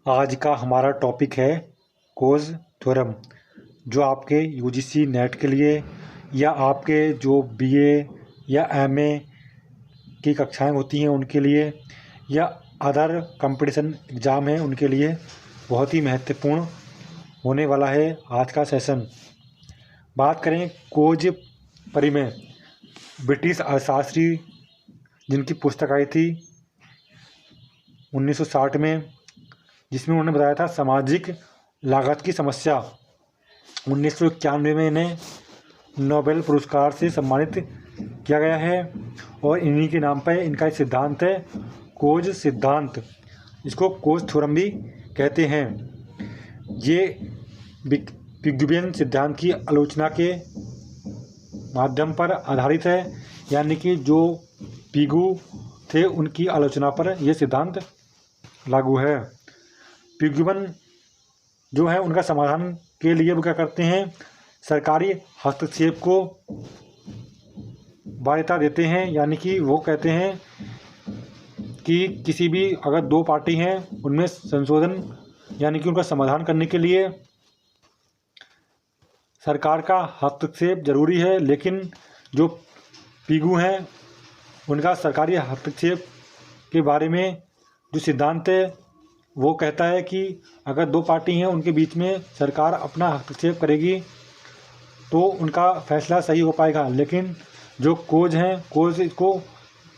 आज का हमारा टॉपिक है कोज थ्योरम, जो आपके यूजीसी नेट के लिए या आपके जो बीए या एमए की कक्षाएं होती हैं उनके लिए या अदर कंपटीशन एग्ज़ाम हैं उनके लिए बहुत ही महत्वपूर्ण होने वाला है आज का सेशन। बात करें खोज परिमेय, ब्रिटिश अर्थशास्त्री जिनकी पुस्तक आई थी 1960 में, जिसमें उन्होंने बताया था सामाजिक लागत की समस्या। 1991 में इन्हें नोबेल पुरस्कार से सम्मानित किया गया है और इन्हीं के नाम पर इनका एक सिद्धांत है खोज सिद्धांत। इसको खोज थ्योरम भी कहते हैं। ये पिग्यूवियन सिद्धांत की आलोचना के माध्यम पर आधारित है, यानी कि जो पिगू थे उनकी आलोचना पर यह सिद्धांत लागू है। पिग्यूवन जो है उनका समाधान के लिए वो क्या करते हैं, सरकारी हस्तक्षेप को वैधता देते हैं, यानी कि वो कहते हैं कि किसी भी अगर दो पार्टी हैं उनमें संशोधन यानी कि उनका समाधान करने के लिए सरकार का हस्तक्षेप जरूरी है। लेकिन जो पिगू हैं उनका सरकारी हस्तक्षेप के बारे में जो सिद्धांत है वो कहता है कि अगर दो पार्टी हैं उनके बीच में सरकार अपना हस्तक्षेप करेगी तो उनका फैसला सही हो पाएगा। लेकिन जो खोज हैं खोज इसको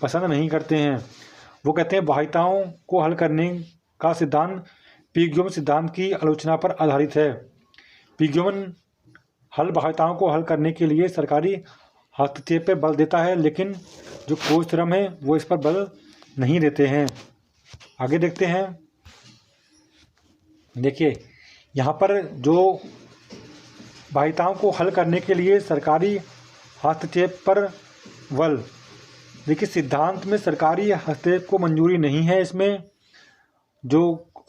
पसंद नहीं करते हैं। वो कहते हैं बाह्यताओं को हल करने का सिद्धांत पिग्यूवन सिद्धांत की आलोचना पर आधारित है। पिग्यूवन बाह्यताओं को हल करने के लिए सरकारी हस्तक्षेप पर बल देता है, लेकिन जो खोज थ्योरम है वो इस पर बल नहीं देते हैं। आगे देखते हैं। देखिए यहाँ पर जो बाह्यताओं को हल करने के लिए सरकारी हस्तक्षेप पर बल, देखिए सिद्धांत में सरकारी हस्तक्षेप को मंजूरी नहीं है। इसमें जो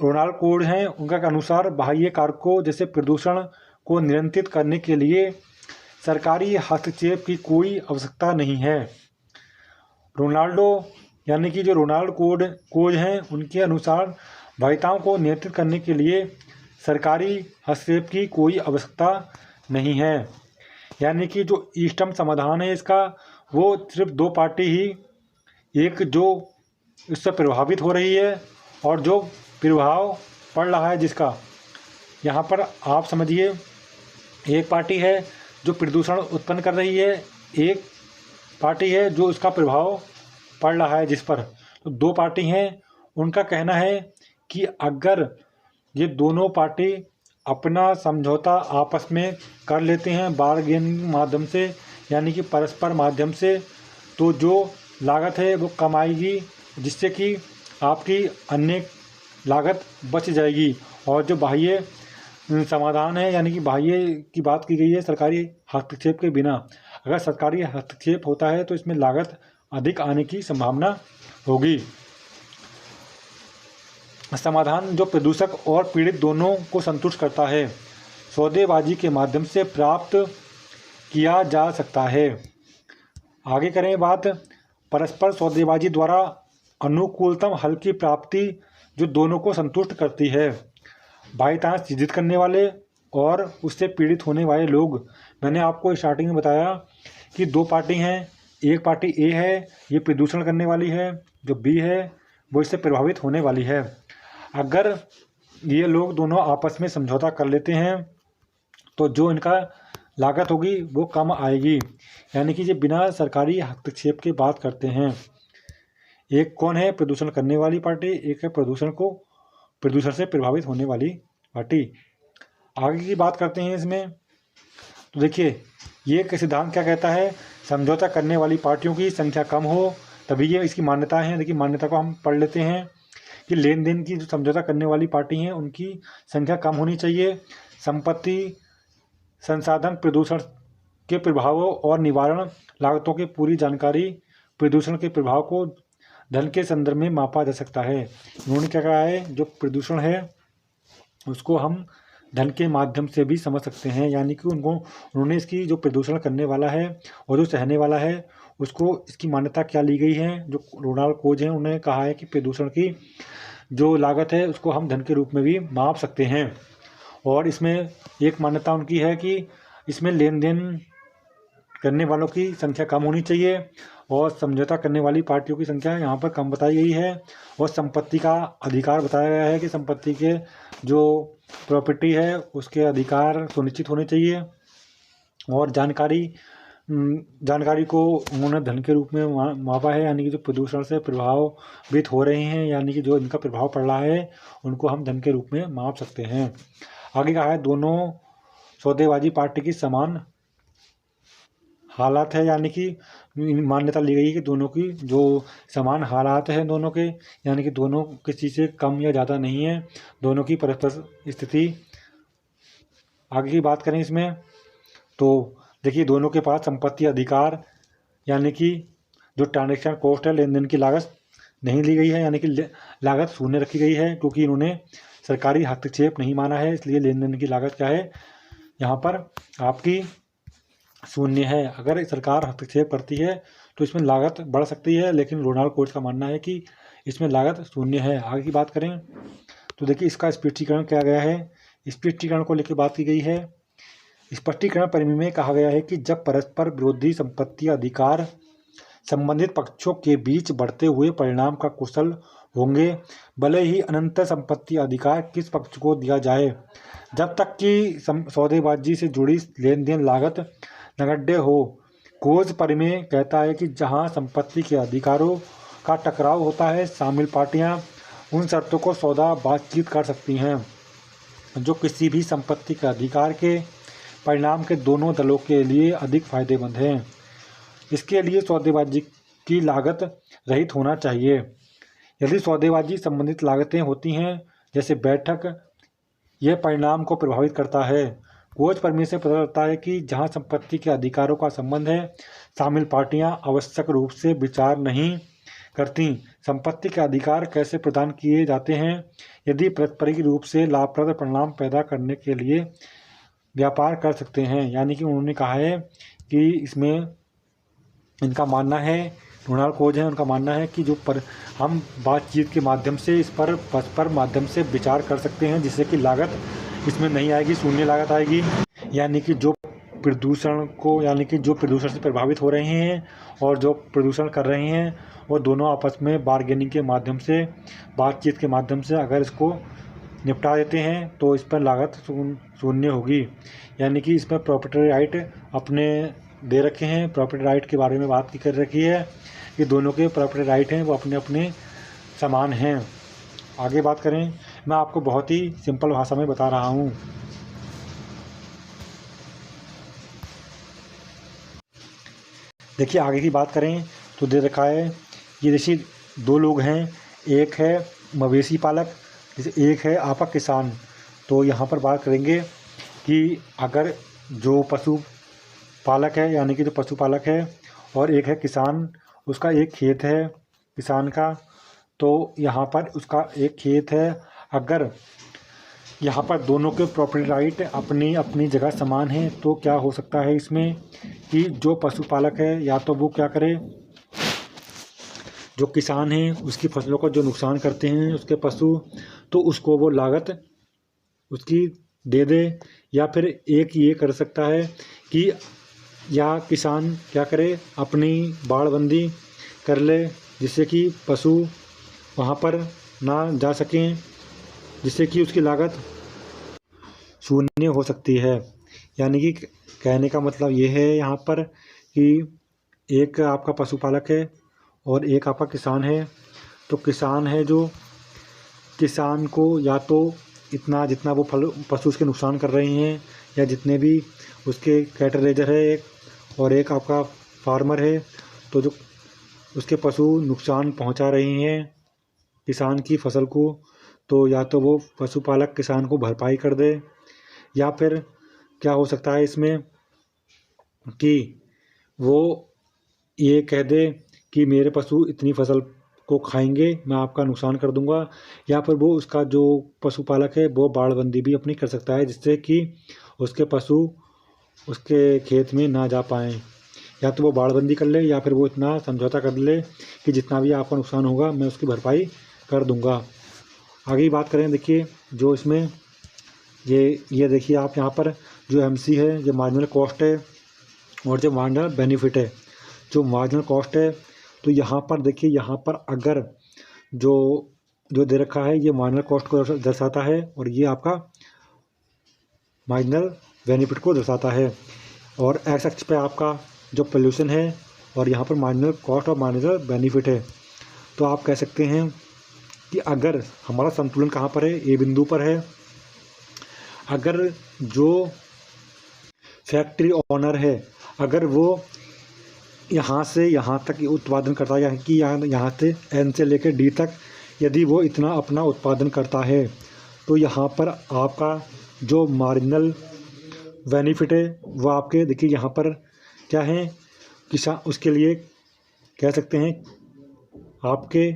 रोनाल्ड कोड हैं उनका अनुसार बाह्य कारकों जैसे प्रदूषण को नियंत्रित करने के लिए सरकारी हस्तक्षेप की कोई आवश्यकता नहीं है। यानी कि जो रोनाल्ड कोड हैं उनके अनुसार बाह्यताओं को नियंत्रित करने के लिए सरकारी हस्तक्षेप की कोई आवश्यकता नहीं है। यानी कि जो इष्टतम समाधान है इसका वो सिर्फ दो पार्टी ही, एक जो इससे प्रभावित हो रही है और जो प्रभाव पड़ रहा है जिसका, यहाँ पर आप समझिए एक पार्टी है जो प्रदूषण उत्पन्न कर रही है, एक पार्टी है जो इसका प्रभाव पड़ रहा है जिस पर। तो दो पार्टी हैं, उनका कहना है कि अगर ये दोनों पार्टी अपना समझौता आपस में कर लेते हैं बार्गेनिंग माध्यम से, यानी कि परस्पर माध्यम से, तो जो लागत है वो कम आएगी, जिससे कि आपकी अन्य लागत बच जाएगी। और जो बाह्य समाधान है यानी कि बाह्य की बात की गई है सरकारी हस्तक्षेप के बिना, अगर सरकारी हस्तक्षेप होता है तो इसमें लागत अधिक आने की संभावना होगी। समाधान जो प्रदूषक और पीड़ित दोनों को संतुष्ट करता है, सौदेबाजी के माध्यम से प्राप्त किया जा सकता है। आगे करें बात, परस्पर सौदेबाजी द्वारा अनुकूलतम हल की प्राप्ति जो दोनों को संतुष्ट करती है। बाह्यताएं सृजित करने वाले और उससे पीड़ित होने वाले लोग, मैंने आपको स्टार्टिंग में बताया कि दो पार्टी हैं, एक पार्टी ए है ये प्रदूषण करने वाली है, जो बी है वो इससे प्रभावित होने वाली है। अगर ये लोग दोनों आपस में समझौता कर लेते हैं तो जो इनका लागत होगी वो कम आएगी, यानी कि ये बिना सरकारी हस्तक्षेप के बात करते हैं। एक कौन है, प्रदूषण करने वाली पार्टी, एक है प्रदूषण से प्रभावित होने वाली पार्टी। आगे की बात करते हैं इसमें। तो देखिए ये सिद्धांत क्या कहता है, समझौता करने वाली पार्टियों की संख्या कम हो तभी ये इसकी मान्यता है। देखिए मान्यता को हम पढ़ लेते हैं कि लेन देन की जो समझौता करने वाली पार्टी हैं उनकी संख्या कम होनी चाहिए। संपत्ति, संसाधन, प्रदूषण के प्रभावों और निवारण लागतों की पूरी जानकारी प्रदूषण के प्रभाव को धन के संदर्भ में मापा जा सकता है। उन्होंने क्या कहा है, जो प्रदूषण है उसको हम धन के माध्यम से भी समझ सकते हैं, यानी कि उन्होंने इसकी जो प्रदूषण करने वाला है और जो सहने वाला है उसको इसकी मान्यता क्या ली गई है। जो रोनाल्ड कोज हैं उन्होंने कहा है कि प्रदूषण की जो लागत है उसको हम धन के रूप में भी माप सकते हैं। और इसमें एक मान्यता उनकी है कि इसमें लेन देन करने वालों की संख्या कम होनी चाहिए और समझौता करने वाली पार्टियों की संख्या यहाँ पर कम बताई गई है। और संपत्ति का अधिकार बताया गया है कि संपत्ति के जो प्रॉपर्टी है उसके अधिकार सुनिश्चित होने चाहिए। और जानकारी को उन्होंने धन के रूप में मापा है, यानी कि जो प्रदूषण से प्रभावित हो रहे हैं, यानी कि जो इनका प्रभाव पड़ रहा है, उनको हम धन के रूप में माप सकते हैं। आगे कहा है दोनों सौदेबाजी पार्टी की समान हालात है, यानी कि मान्यता ली गई है कि दोनों की जो समान हालात हैं दोनों के, यानी कि दोनों किसी से कम या ज़्यादा नहीं है, दोनों की परस्पर स्थिति। आगे की बात करें इसमें तो देखिए दोनों के पास संपत्ति अधिकार यानी कि जो ट्रांजैक्शन कॉस्ट है, लेन देन की लागत नहीं ली गई है, यानी कि लागत शून्य रखी गई है क्योंकि इन्होंने सरकारी हस्तक्षेप नहीं माना है, इसलिए लेन देन की लागत क्या है यहाँ पर आपकी शून्य है। अगर सरकार हस्तक्षेप करती है तो इसमें लागत बढ़ सकती है, लेकिन रोनाल्ड कोच का मानना है कि इसमें लागत शून्य है। आगे की बात करें तो देखिए इसका स्पष्टीकरण किया गया है। स्पष्टीकरण को लेकर बात की गई है। स्पष्टीकरण परिमेय में कहा गया है कि जब परस्पर विरोधी संपत्ति अधिकार संबंधित पक्षों के बीच बढ़ते हुए परिणाम का कुशल होंगे, भले ही अनंत संपत्ति अधिकार किस पक्ष को दिया जाए, जब तक कि सौदेबाजी से जुड़ी लेन देन लागत नगण्य हो। कोच परिमेय कहता है कि जहां संपत्ति के अधिकारों का टकराव होता है, शामिल पार्टियां उन शर्तों को सौदा बातचीत कर सकती हैं जो किसी भी संपत्ति के अधिकार के परिणाम के दोनों दलों के लिए अधिक फायदेमंद हैं। इसके लिए सौदेबाजी की लागत रहित होना चाहिए। यदि सौदेबाजी संबंधित लागतें होती हैं जैसे बैठक, यह परिणाम को प्रभावित करता है। कोच परिमेय से पता चलता है कि जहां संपत्ति के अधिकारों का संबंध है, शामिल पार्टियां आवश्यक रूप से विचार नहीं करती संपत्ति के अधिकार कैसे प्रदान किए जाते हैं, यदि पारस्परिक रूप से लाभप्रद परिणाम पैदा करने के लिए व्यापार कर सकते हैं। यानी कि उन्होंने कहा है कि इसमें इनका मानना है, रोनाल्ड कोच है, उनका मानना है कि हम बातचीत के माध्यम से इस पर परस्पर माध्यम से विचार कर सकते हैं, जिससे कि लागत इसमें नहीं आएगी, शून्य लागत आएगी। यानी कि जो प्रदूषण से प्रभावित हो रहे हैं और जो प्रदूषण कर रहे हैं, वो दोनों आपस में बार्गेनिंग के माध्यम से, बातचीत के माध्यम से अगर इसको निपटा देते हैं तो इस पर लागत शून्य होगी। यानी कि इसमें प्रॉपर्टी राइट अपने दे रखे हैं। प्रॉपर्टी राइट के बारे में बात की कर रखी है कि दोनों के प्रॉपर्टी राइट हैं वो अपने अपने समान हैं। आगे बात करें, मैं आपको बहुत ही सिंपल भाषा में बता रहा हूँ। देखिए आगे की बात करें तो दे रखा है ये जैसे दो लोग हैं, एक है मवेशी पालक, जैसे एक है आपका किसान। तो यहाँ पर बात करेंगे कि अगर जो पशु पालक है, यानी कि जो पशुपालक है, और एक है किसान, उसका एक खेत है किसान का, तो यहाँ पर उसका एक खेत है। अगर यहाँ पर दोनों के प्रॉपर्टी राइट अपनी अपनी जगह समान है तो क्या हो सकता है इसमें कि जो पशुपालक है या तो वो क्या करे, जो किसान है उसकी फसलों को जो नुकसान करते हैं उसके पशु, तो उसको वो लागत उसकी दे दे, या फिर एक ये कर सकता है कि या किसान क्या करे, अपनी बाड़बंदी कर ले जिससे कि पशु वहाँ पर ना जा सकें, जिससे कि उसकी लागत शून्य हो सकती है। यानी कि कहने का मतलब ये है यहाँ पर कि एक आपका पशुपालक है और एक आपका किसान है। तो किसान है जो किसान को या तो इतना जितना वो पशु उसके नुकसान कर रहे हैं, या जितने भी उसके कैटल रेजर है एक, और एक आपका फार्मर है, तो जो उसके पशु नुकसान पहुंचा रहे हैं किसान की फसल को, तो या तो वो पशुपालक किसान को भरपाई कर दे, या फिर क्या हो सकता है इसमें कि वो ये कह दे कि मेरे पशु इतनी फसल को खाएंगे, मैं आपका नुकसान कर दूंगा, या फिर वो उसका जो पशुपालक है वो बाड़बंदी भी अपनी कर सकता है, जिससे कि उसके पशु उसके खेत में ना जा पाएँ। या तो वो बाड़बंदी कर ले, या फिर वो इतना समझौता कर ले कि जितना भी आपका नुकसान होगा मैं उसकी भरपाई कर दूंगा। आगे की बात करें, देखिए जो इसमें ये देखिए आप यहाँ पर जो एमसी है, जो मार्जिनल कॉस्ट है और जो मार्जिनल बेनिफिट है। जो मार्जिनल कॉस्ट है तो यहाँ पर देखिए, यहाँ पर अगर जो जो दे रखा है ये मार्जिनल कॉस्ट को दर्शाता है और ये आपका मार्जिनल बेनिफिट को दर्शाता है। और एक्स अक्ष पे आपका जो पोल्यूशन है और यहाँ पर मार्जिनल कॉस्ट और मार्जिनल बेनिफिट है। तो आप कह सकते हैं कि अगर हमारा संतुलन कहाँ पर है, ए बिंदु पर है। अगर जो फैक्ट्री ओनर है, अगर वो यहाँ से यहाँ तक उत्पादन करता है, यानी कि यहाँ से एन से लेकर डी तक यदि वो इतना अपना उत्पादन करता है तो यहाँ पर आपका जो मार्जिनल बेनिफिट है वो आपके देखिए यहाँ पर क्या है, किसान उसके लिए कह सकते हैं आपके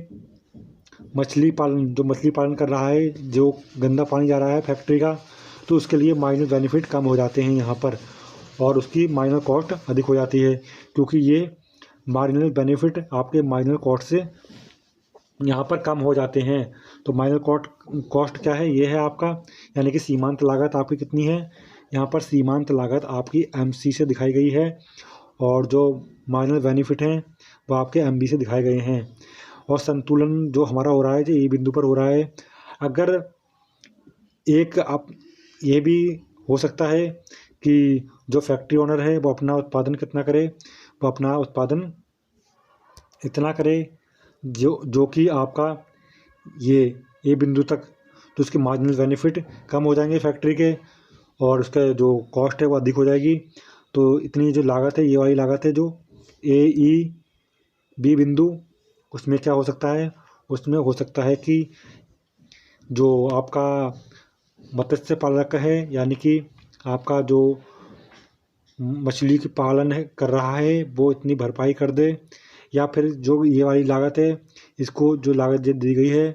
मछली पालन, जो मछली पालन कर रहा है, जो गंदा पानी जा रहा है फैक्ट्री का, तो उसके लिए मार्जिनल बेनिफिट कम हो जाते हैं यहाँ पर और उसकी मार्जिनल कॉस्ट अधिक हो जाती है, क्योंकि ये मार्जिनल बेनिफिट आपके मार्जिनल कॉस्ट से यहाँ पर कम हो जाते हैं। तो मार्जिनल कॉस्ट क्या है, ये है आपका, यानी कि सीमांत लागत आपकी कितनी है, यहाँ पर सीमांत लागत आपकी एमसी से दिखाई गई है और जो मार्जिनल बेनिफिट हैं वो आपके एमबी से दिखाए गए हैं। और संतुलन जो हमारा हो रहा है, जो ए बिंदु पर हो रहा है, अगर एक आप ये भी हो सकता है कि जो फैक्ट्री ओनर है वो अपना उत्पादन कितना करे, वो अपना उत्पादन इतना करे जो कि आपका ये ए बिंदु तक, तो उसके मार्जिनल बेनिफिट कम हो जाएंगे फैक्ट्री के और उसका जो कॉस्ट है वो अधिक हो जाएगी। तो इतनी जो लागत है, ये वाली लागत है जो ए ई बी बिंदु, उसमें क्या हो सकता है, उसमें हो सकता है कि जो आपका मत्स्य पालक है, यानी कि आपका जो मछली की पालन है कर रहा है, वो इतनी भरपाई कर दे, या फिर जो ये वाली लागत है, इसको जो लागत दी गई है,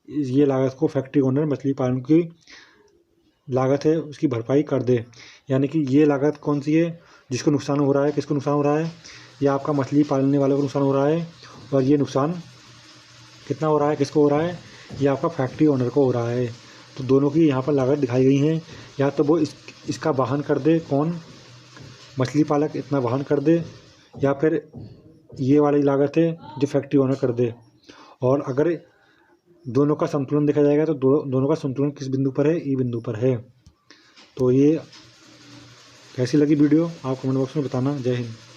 ये लागत को फैक्ट्री ओनर मछली पालन की लागत है उसकी भरपाई कर दे। यानी कि ये लागत कौन सी है, जिसको नुकसान हो रहा है, किसको नुकसान हो रहा है, ये आपका मछली पालने वाले को नुकसान हो रहा है और ये नुकसान कितना हो रहा है, किसको हो रहा है, ये आपका फैक्ट्री ओनर को हो रहा है। तो दोनों की यहाँ पर लागत दिखाई गई हैं, या तो वो इसका वाहन कर दे, कौन, मछली पालक इतना वाहन कर दे, या फिर ये वाली लागत है जो फैक्ट्री ओनर कर दे। और अगर दोनों का संतुलन देखा जाएगा तो दोनों का संतुलन किस बिंदु पर है, ई बिंदु पर है। तो ये कैसी लगी वीडियो आप कमेंट बॉक्स में बताना। जय हिंद।